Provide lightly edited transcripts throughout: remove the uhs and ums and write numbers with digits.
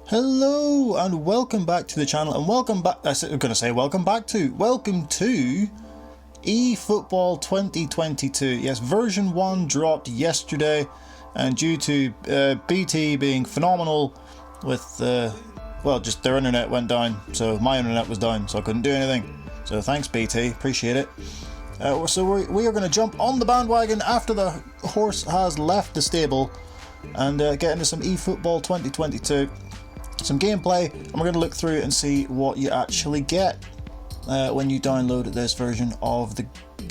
Hello and welcome back to the channel, and welcome to eFootball 2022. Yes, version 1 dropped yesterday, and due to BT being phenomenal with well, just their internet went down, so my internet was down, so I couldn't do anything. So thanks BT, appreciate it. So we are going to jump on the bandwagon after the horse has left the stable and get into some eFootball 2022. Some gameplay, and we're going to look through and see what you actually get when you download this version of the,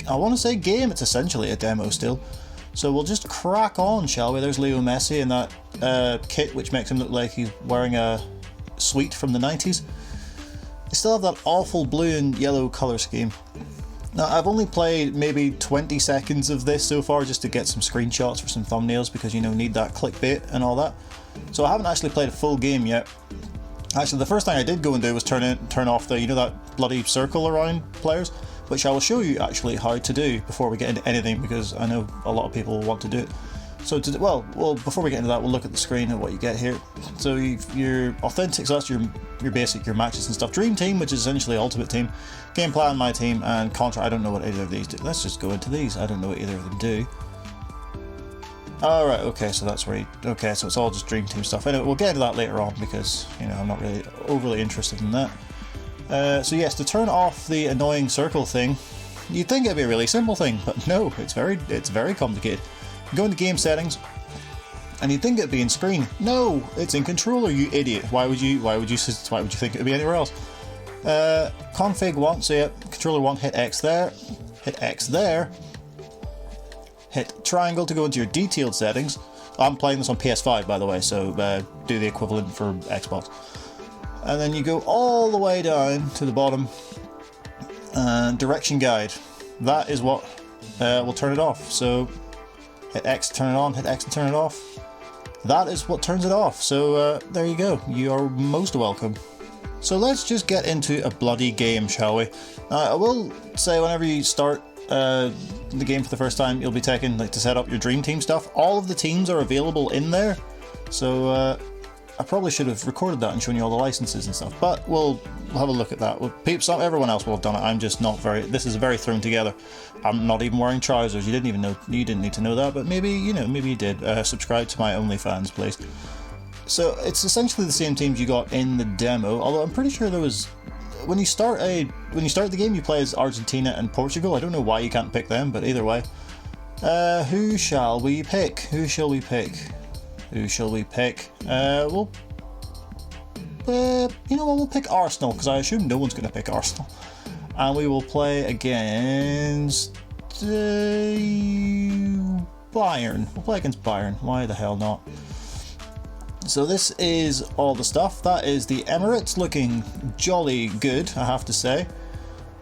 I want to say game, it's essentially a demo still. So we'll just crack on, shall we? There's Leo Messi in that kit which makes him look like he's wearing a suite from the 90s. They still have that awful blue and yellow colour scheme. Now I've only played maybe 20 seconds of this so far just to get some screenshots for some thumbnails because you know need that clickbait and all that. So I haven't actually played a full game yet. Actually, the first thing I did go and do was turn off the, you know, that bloody circle around players, which I will show you actually how to do before we get into anything, because I know a lot of people want to do it. So well, before we get into that, we'll look at the screen and what you get here. So your authentic, so that's your basic, your matches and stuff. Dream Team, which is essentially Ultimate Team. Game Plan, My Team, and Contra. I don't know what either of these do. Let's just go into these. I don't know what either of them do. Alright, okay, so that's where okay, so it's all just Dream Team stuff. Anyway, we'll get into that later on because, you know, I'm not really overly interested in that. So yes, to turn off the annoying circle thing, you'd think it'd be a really simple thing, but no, it's very complicated. Go into game settings, and you'd think it'd be in screen. No, it's in controller, you idiot. Why would you think it'd be anywhere else? Config 1, so yeah, controller 1, hit X there, hit triangle to go into your detailed settings. I'm playing this on PS5 by the way, so do the equivalent for Xbox. And then you go all the way down to the bottom, and direction guide. That is what will turn it off. So hit X to turn it on, hit X to turn it off. That is what turns it off. So there you go, you are most welcome. So let's just get into a bloody game, shall we? I will say whenever you start the game for the first time, you'll be taken to set up your Dream Team stuff. All of the teams are available in there, so I probably should have recorded that and shown you all the licenses and stuff, but we'll have a look at that. Everyone else will have done it. I'm just not very, this is very thrown together. I'm not even wearing trousers. You didn't need to know that, but maybe, you know, maybe you did. Subscribe to my OnlyFans, please. So it's essentially the same teams you got in the demo, although I'm pretty sure there was, when you start the game, you play as Argentina and Portugal. I don't know why you can't pick them, but either way. Who shall we pick? We'll you know what, we'll pick Arsenal, because I assume no one's going to pick Arsenal. And we will play against Bayern. We'll play against Bayern. Why the hell not? So this is all the stuff. That is the Emirates, looking jolly good, I have to say.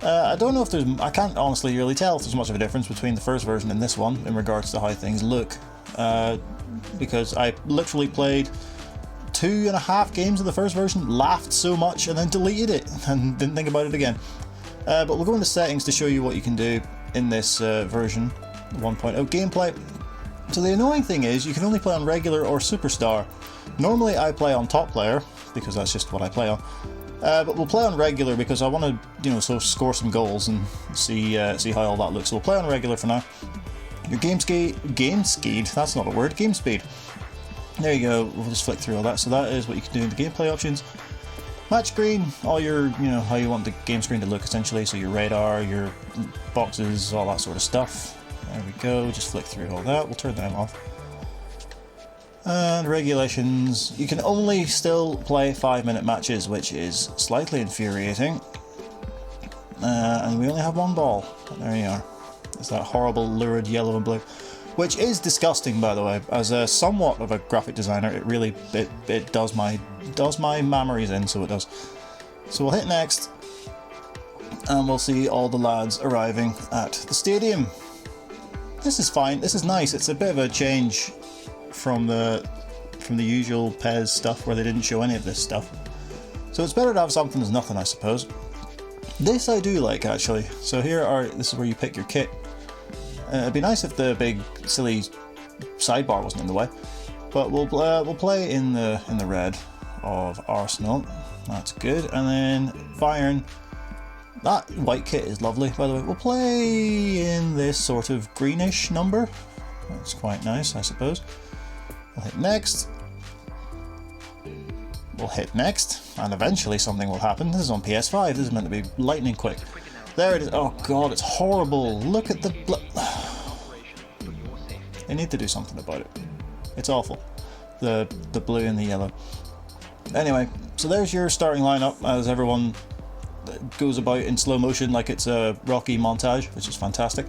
I don't know if there's, I can't honestly really tell if there's much of a difference between the first version and this one in regards to how things look. Because I literally played 2.5 games of the first version, laughed so much, and then deleted it and didn't think about it again. But we'll go into settings to show you what you can do in this version 1.0 gameplay. So the annoying thing is you can only play on regular or superstar. Normally I play on top player because that's just what I play on. But we'll play on regular because I want to, you know, sort of score some goals and see how all that looks. So we'll play on regular for now. Your game speed, that's not a word, game speed. There you go, we'll just flick through all that. So that is what you can do in the gameplay options. Match screen, all your, you know, how you want the game screen to look essentially. So your radar, your boxes, all that sort of stuff. There we go, just flick through all that, we'll turn them off. And regulations, you can only still play 5-minute matches, which is slightly infuriating. And we only have one ball, there you are. It's that horrible lurid yellow and blue, which is disgusting, by the way. As a somewhat of a graphic designer, it really it does my mammaries in, so it does. So we'll hit next, and we'll see all the lads arriving at the stadium. This is fine. This is nice. It's a bit of a change from the usual PES stuff where they didn't show any of this stuff. So it's better to have something as nothing, I suppose. This I do like, actually. So this is where you pick your kit. It'd be nice if the big silly sidebar wasn't in the way. But we'll play in the red, of Arsenal. That's good. And then Bayern. That white kit is lovely, by the way. We'll play in this sort of greenish number. That's quite nice, I suppose. We'll hit next. We'll hit next, and eventually something will happen. This is on PS5. This is meant to be lightning quick. There it is. Oh god, it's horrible. Look at the They need to do something about it. It's awful. The blue and the yellow. Anyway, so there's your starting lineup as everyone goes about in slow motion like it's a Rocky montage, which is fantastic.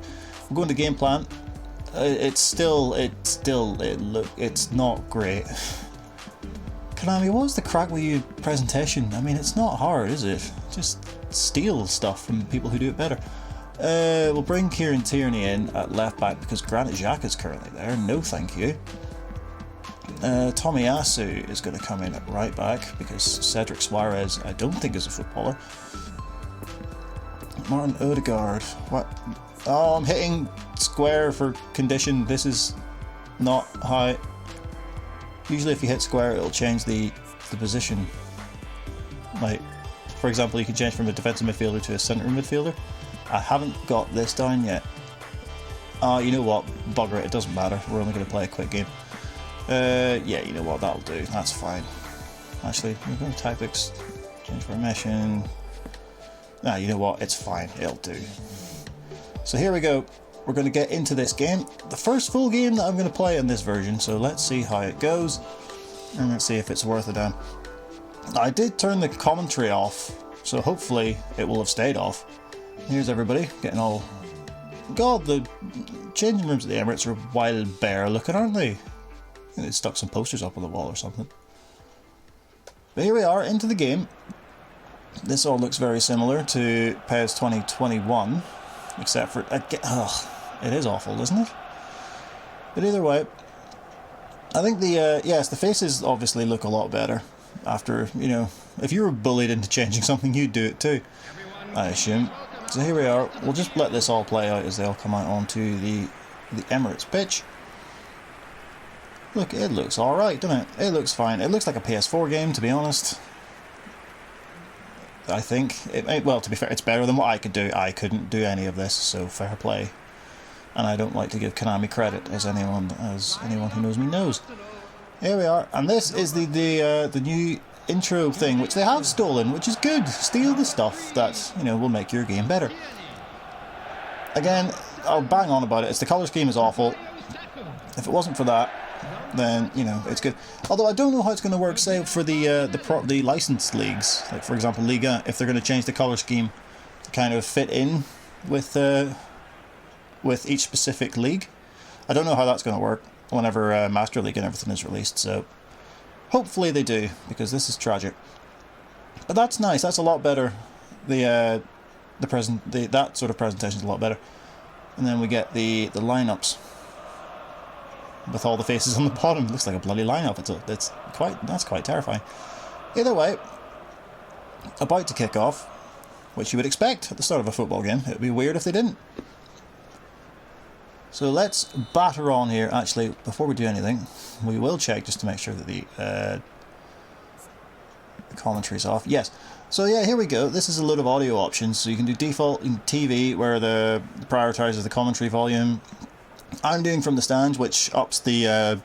We're going to game plan. It's not great. Konami, what was the crack with your presentation? I mean, it's not hard, is it? Just steal stuff from people who do it better. We'll bring Kieran Tierney in at left back because Granit Xhaka is currently there. No, thank you. Tomiyasu is going to come in at right back because Cedric Suarez, I don't think, is a footballer. Martin Odegaard. What? Oh, I'm hitting square for condition. This is not high. Usually if you hit square it'll change the position. Like, for example, you can change from a defensive midfielder to a centre midfielder. I haven't got this down yet. You know what? Bugger it, it doesn't matter. We're only going to play a quick game. Yeah, you know what? That'll do. That's fine. Actually, we're going to tactics. Change formation. You know what? It's fine. It'll do. So here we go. We're going to get into this game. The first full game that I'm going to play in this version, so let's see how it goes. And let's see if it's worth a damn. I did turn the commentary off, so hopefully it will have stayed off. Here's everybody getting all... God, the changing rooms at the Emirates are wild bear looking, aren't they? I think they stuck some posters up on the wall or something. But here we are, into the game. This all looks very similar to PES 2021, except for... it is awful, isn't it? But either way, I think the... yes, the faces obviously look a lot better. After, you know, if you were bullied into changing something, you'd do it too, I assume. So here we are. We'll just let this all play out as they all come out onto the Emirates pitch. Look, it looks alright, doesn't it? It looks fine. It looks like a PS4 game, to be honest. I think. Well, to be fair, it's better than what I could do. I couldn't do any of this, so fair play. And I don't like to give Konami credit, as anyone who knows me knows. Here we are, and this is the new intro thing, which they have stolen, which is good. Steal the stuff that, you know, will make your game better. Again, I'll bang on about it. It's the colour scheme is awful. If it wasn't for that, then, you know, it's good. Although I don't know how it's going to work, say, for the licensed leagues, like for example Liga, if they're going to change the colour scheme to kind of fit in with each specific league. I don't know how that's going to work whenever Master League and everything is released, so hopefully they do, because this is tragic. But that's nice. That's a lot better. That sort of presentation is a lot better. And then we get the lineups with all the faces on the bottom. It looks like a bloody lineup. That's quite terrifying. Either way, about to kick off, which you would expect at the start of a football game. It would be weird if they didn't. So let's batter on here. Actually, before we do anything, we will check just to make sure that the commentary's off. Yes. So yeah, here we go. This is a load of audio options. So you can do default in TV, where the prioritises the commentary volume. I'm doing from the stands, which ups the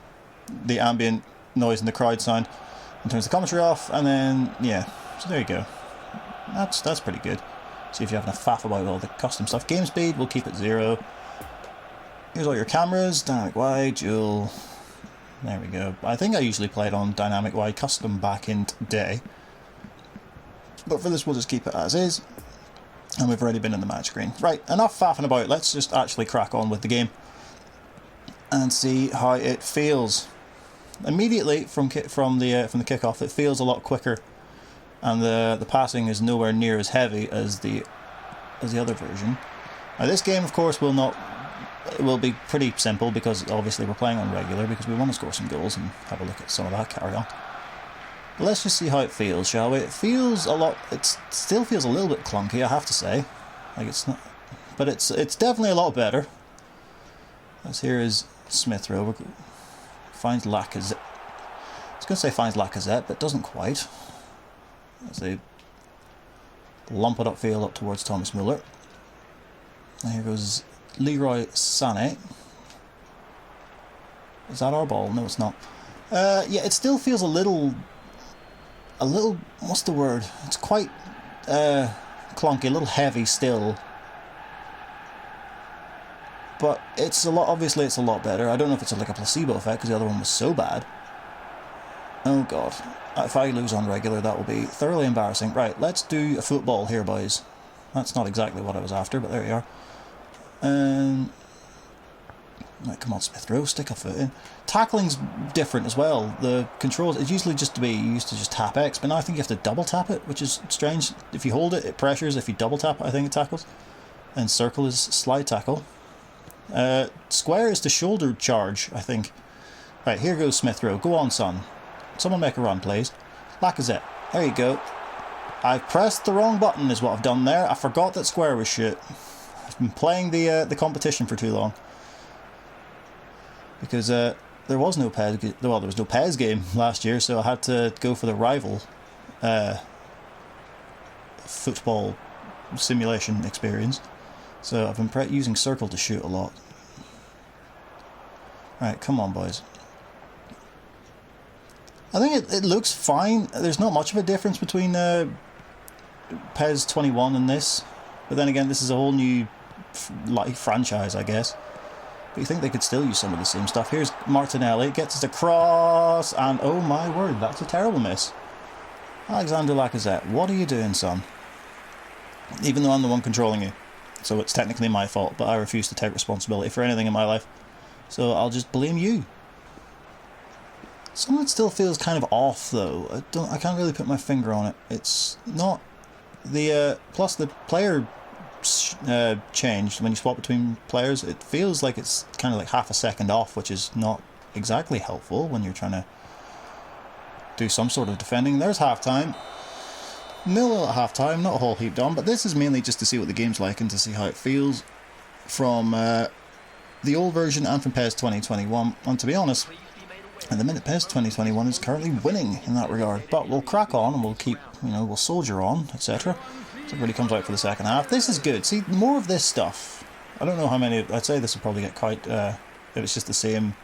ambient noise and the crowd sound, and turns the commentary off. And then yeah, so there you go. That's pretty good. See if you're having a faff about all the custom stuff. Game speed, we'll keep it 0. Here's all your cameras, dynamic wide, dual. There we go. I think I usually played on dynamic wide custom back in the day. But for this we'll just keep it as is. And we've already been in the match screen. Right, enough faffing about. Let's just actually crack on with the game. And see how it feels. Immediately from the kickoff, it feels a lot quicker. And the passing is nowhere near as heavy as the other version. Now this game of course it will be pretty simple, because obviously we're playing on regular, because we want to score some goals and have a look at some of that carry on. But let's just see how it feels, shall we? It feels a lot. It still feels a little bit clunky, I have to say. Like it's not, but it's definitely a lot better. As here is Smith Rowe. Finds Lacazette. It's going to say finds Lacazette, but doesn't quite. As they lump it upfield up towards Thomas Müller. And here goes Leroy Sané. Is that our ball? No, it's not. Yeah, it still feels a little, what's the word? It's quite clunky, a little heavy still. But it's a lot, obviously it's a lot better. I don't know if it's like a placebo effect because the other one was so bad. Oh god. If I lose on regular, that will be thoroughly embarrassing. Right, let's do a football here, boys. That's not exactly what I was after, but there you are. Right, come on, Smith Rowe, stick a foot in. Tackling's different as well. The controls, it used to just tap X, but now I think you have to double tap it, which is strange. If you hold it, it pressures. If you double tap it, I think it tackles. And circle is slide tackle. Square is the shoulder charge, I think. Right, here goes Smith Rowe. Go on, son. Someone make a run, please. Lacazette. There you go. I've pressed the wrong button is what I've done there. I forgot that square was shit. I've been playing the competition for too long. Because there was no PES, well, there was no PES game last year, so I had to go for the rival football simulation experience. So I've been using circle to shoot a lot. Right, come on, boys. I think it looks fine. There's not much of a difference between PES 21 and this, but then again, this is a whole new franchise, I guess. But you think they could still use some of the same stuff. Here's Martinelli, gets us across, and oh my word, that's a terrible miss. Alexander Lacazette, what are you doing, son? Even though I'm the one controlling you. So it's technically my fault, but I refuse to take responsibility for anything in my life. So I'll just blame you. Something still feels kind of off, though. I can't really put my finger on it. It's not... plus the player... changed when you swap between players. It feels like it's kind of like half a second off, which is not exactly helpful when you're trying to do some sort of defending. There's half-time. 0 at half-time, not a whole heap done, but this is mainly just to see what the game's like and to see how it feels from the old version and from PES 2021. And to be honest, at the minute, PES 2021 is currently winning in that regard. But we'll crack on and we'll keep, we'll soldier on, etc. So it really comes out for the second half. This is good. See, more of this stuff. I don't know how many. I'd say this would probably get quite. If it's just the same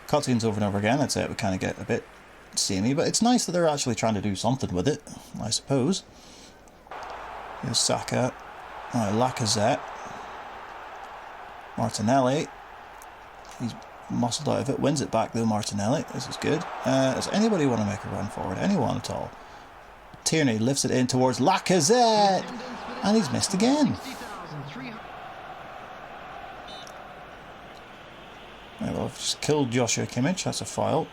cutscenes over and over again, I'd say it would kind of get a bit samey. But it's nice that they're actually trying to do something with it, I suppose. Here's Saka. Lacazette. Martinelli. He's muscled out of it. Wins it back though, Martinelli. This is good. Does anybody want to make a run forward? Anyone at all? Tierney lifts it in towards Lacazette, and he's missed again. Right, well, I've just killed Joshua Kimmich. That's a foul.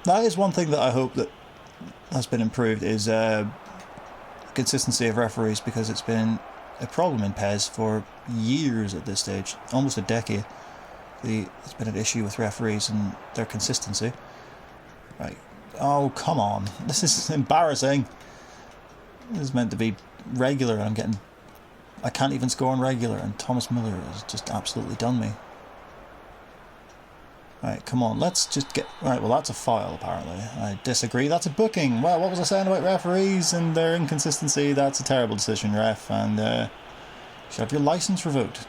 That is one thing that I hope that has been improved is consistency of referees, because it's been a problem in PES for years at this stage, almost a decade. It's been an issue with referees and their consistency. Right. Oh, come on. This is embarrassing. This is meant to be regular and I can't even score on regular, and Thomas Müller has just absolutely done me. Right, come on, let's just get... Right, well that's a foul apparently. I disagree, that's a booking. Well, what was I saying about referees and their inconsistency? That's a terrible decision, ref, and you should have your licence revoked.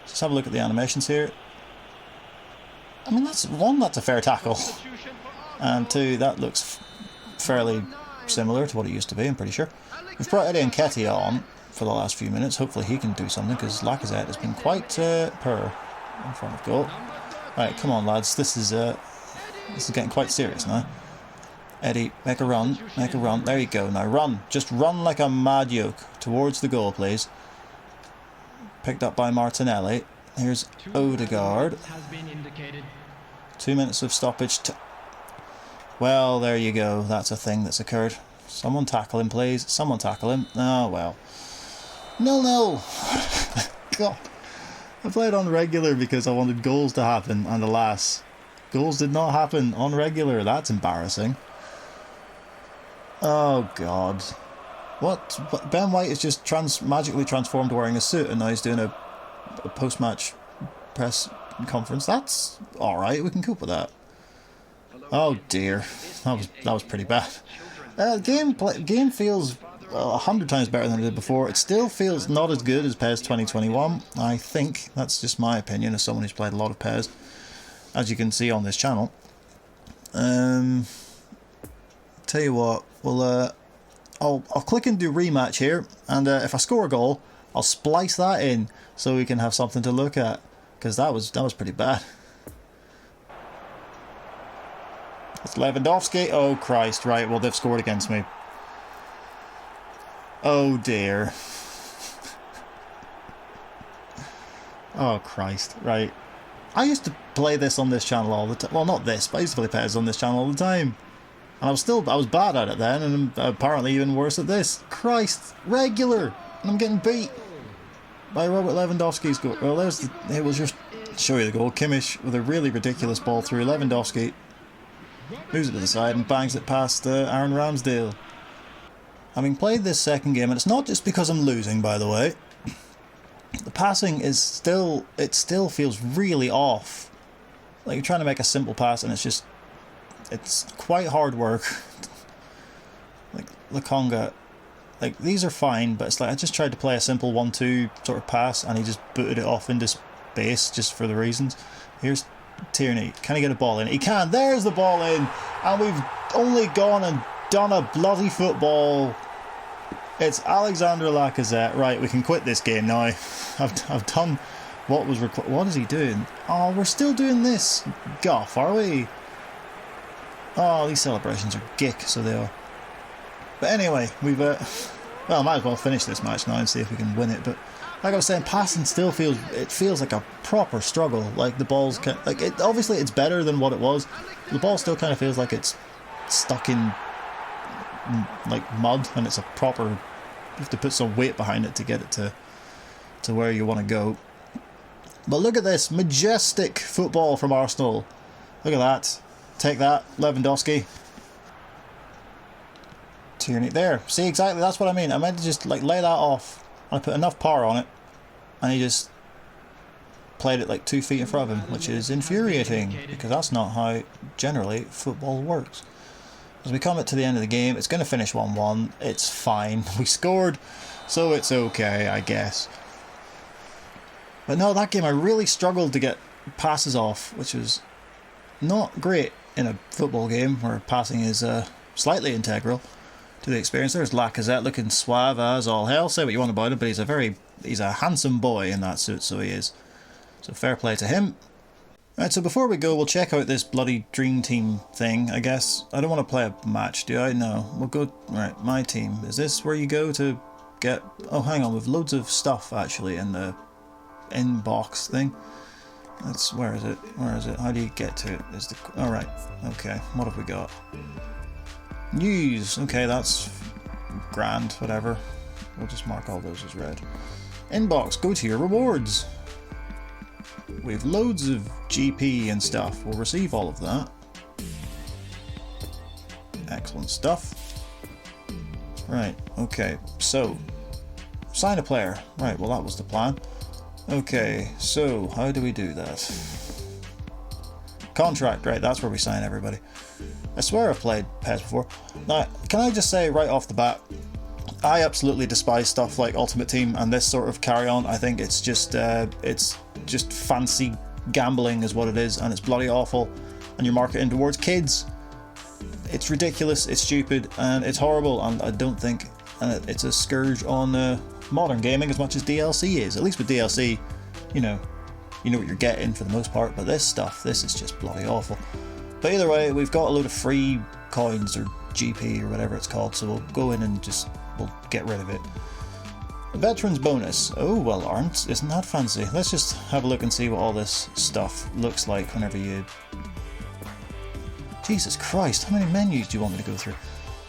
Let's have a look at the animations here. I mean, that's a fair tackle. And two, that looks fairly similar to what it used to be, I'm pretty sure. We've brought Eddie Nketiah on for the last few minutes. Hopefully he can do something, because Lacazette has been quite poor in front of goal. Right, come on lads, this is getting quite serious now. Eddie, make a run, there you go, now run, just run like a mad yoke towards the goal please. Picked up by Martinelli. Here's Odegaard. 2 minutes of stoppage. Well, there you go, that's a thing that's occurred. Someone tackle him please, someone tackle him. Oh well. 0-0. God. I played on regular because I wanted goals to happen, and alas, goals did not happen on regular. That's embarrassing. Oh god. What? Ben White is just magically transformed wearing a suit, and now he's doing a post-match press conference. That's alright, we can cope with that. Oh dear, that was pretty bad. Game feels 100 times better than it did before. It still feels not as good as PES 2021. I think that's just my opinion as someone who's played a lot of PES, as you can see on this channel. Tell you what, I'll click and do rematch here, and if I score a goal, I'll splice that in so we can have something to look at, because that was pretty bad. It's Lewandowski. Oh Christ! Right, well they've scored against me. Oh dear. Oh Christ! Right, I used to play this on this channel all the time. Well, not this, but I used to play PES on this channel all the time. And I was bad at it then, and I'm apparently even worse at this. Christ, regular, and I'm getting beat by Robert Lewandowski's goal. Well, it was just show you the goal. Kimmich with a really ridiculous ball through. Lewandowski moves it to the side and bangs it past Aaron Ramsdale. Having played this second game, and it's not just because I'm losing, by the way. The passing is still feels really off. Like you're trying to make a simple pass, and it's quite hard work. Like Lakonga, like these are fine, but it's like I just tried to play a simple 1-2 sort of pass, and he just booted it off into space just for the reasons. Here's Tierney. Can he get a ball in? He can. There's the ball in, and we've only gone and done a bloody football. It's Alexander Lacazette. Right, we can quit this game now. I've done what was required. What is he doing? Oh, we're still doing this guff, are we? Oh, these celebrations are gick, so they are. But anyway, we've well, might as well finish this match now and see if we can win it. But like I was saying, passing still feels like a proper struggle. Like the ball's obviously it's better than what it was. The ball still kind of feels like it's stuck in like mud, and it's a proper. You have to put some weight behind it to get it to where you want to go. But look at this majestic football from Arsenal. Look at that. Take that, Lewandowski. Tierney there. See, exactly. That's what I mean. I meant to just like lay that off. I put enough power on it, and he just played it like 2 feet in front of him, which is infuriating because that's not how generally football works. As we come to the end of the game, it's going to finish 1-1. It's fine. We scored, so it's okay, I guess. But no, that game I really struggled to get passes off, which was not great in a football game where passing is slightly integral to the experience. There's Lacazette looking suave as all hell. Say what you want about him, but he's a handsome boy in that suit, so he is. So fair play to him. Right, so before we go, we'll check out this bloody Dream Team thing, I guess. I don't want to play a match, do I? No. We'll go... Right, my team. Is this where you go to get... Oh, hang on, we've loads of stuff, actually, in the inbox thing. That's... Where is it? Where is it? How do you get to it? Is the... Alright, okay. What have we got? News. Okay, that's grand, whatever. We'll just mark all those as red. Inbox. Go to your rewards. We have loads of GP and stuff. We'll receive all of that. Excellent stuff. Right, okay, so sign a player. Right, well that was the plan. Okay, so how do we do that? Contract, right, that's where we sign everybody. I swear I've played PES before. Now, can I just say right off the bat, I absolutely despise stuff like Ultimate Team and this sort of carry-on. I think it's just fancy gambling is what it is, and it's bloody awful, and you're marketing towards kids. It's ridiculous, it's stupid, and it's horrible, and I don't think it's a scourge on modern gaming as much as DLC is. At least with DLC, you know what you're getting for the most part, but this is just bloody awful. But either way, we've got a load of free coins or GP or whatever it's called, so we'll go in and we'll get rid of it. A veterans bonus. Oh, well, isn't that fancy? Let's just have a look and see what all this stuff looks like whenever you... Jesus Christ, how many menus do you want me to go through?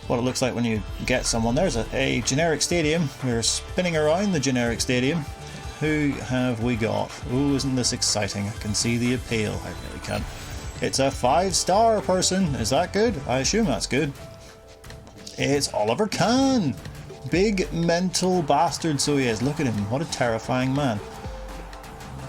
What it looks like when you get someone. There's a generic stadium. We're spinning around the generic stadium. Who have we got? Oh, isn't this exciting? I can see the appeal. I really can. It's a 5-star person. Is that good? I assume that's good. It's Oliver Kahn. Big mental bastard, so he is. Look at him. What a terrifying man.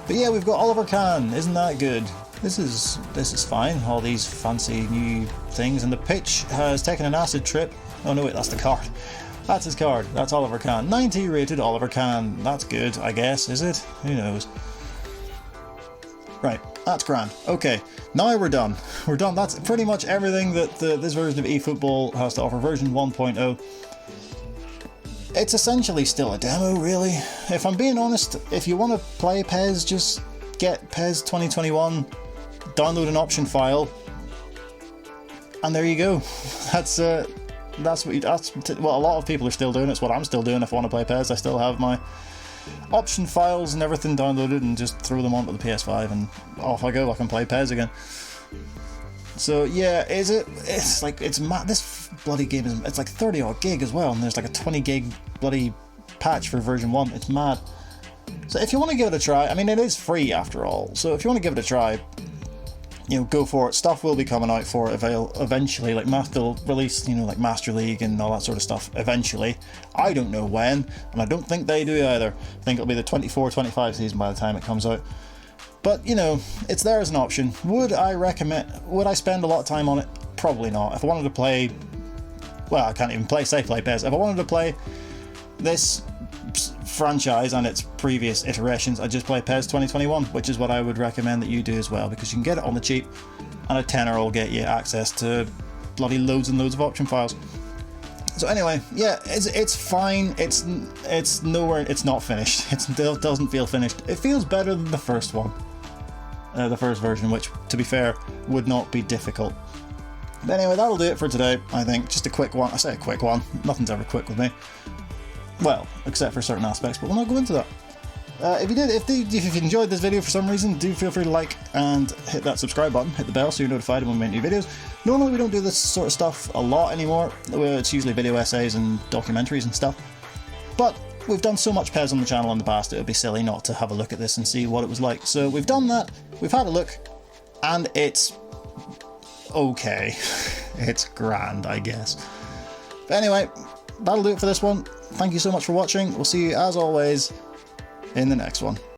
But yeah, we've got Oliver Kahn. Isn't that good? this is fine. All these fancy new things, and the pitch has taken an acid trip. Oh no, wait, that's the card. That's his card. That's Oliver Kahn. 90 rated Oliver Kahn. That's good, I guess. Is it? Who knows? Right, that's grand. Okay, now we're done. We're done. That's pretty much everything that this version of eFootball has to offer. Version 1.0. It's essentially still a demo, really. If I'm being honest, if you want to play PES, just get PES 2021, download an option file, and there you go. That's what a lot of people are still doing. It's what I'm still doing if I want to play PES. I still have my option files and everything downloaded and just throw them onto the PS5 and off I go. I can play PES again. So yeah, it's like, it's mad. This bloody game it's like 30 odd gig as well, and there's like a 20 gig bloody patch for version 1. It's mad. So if you want to give it a try, I mean, it is free after all, so if you want to give it a try, you know, go for it. Stuff will be coming out for it eventually, like they'll release, you know, like Master League and all that sort of stuff eventually. I don't know when, and I don't think they do either. I think it'll be the 24-25 season by the time it comes out. But, you know, it's there as an option. Would I spend a lot of time on it? Probably not. If I wanted to play, well, I can't even play PES. If I wanted to play this franchise and its previous iterations, I'd just play PES 2021, which is what I would recommend that you do as well, because you can get it on the cheap, and a tenner will get you access to bloody loads and loads of option files. So anyway, yeah, it's fine. It's nowhere. It's not finished. It still doesn't feel finished. It feels better than the first one, the first version, which, to be fair, would not be difficult. But anyway, that'll do it for today. I think just a quick one. I say a quick one. Nothing's ever quick with me. Well, except for certain aspects, but we'll not go into that. If you enjoyed this video for some reason, do feel free to like and hit that subscribe button, hit the bell so you're notified when we make new videos. Normally we don't do this sort of stuff a lot anymore. It's usually video essays and documentaries and stuff. But we've done so much PES on the channel in the past, it would be silly not to have a look at this and see what it was like. So we've done that, we've had a look, and it's okay. It's grand, I guess. But anyway, that'll do it for this one. Thank you so much for watching. We'll see you, as always, in the next one.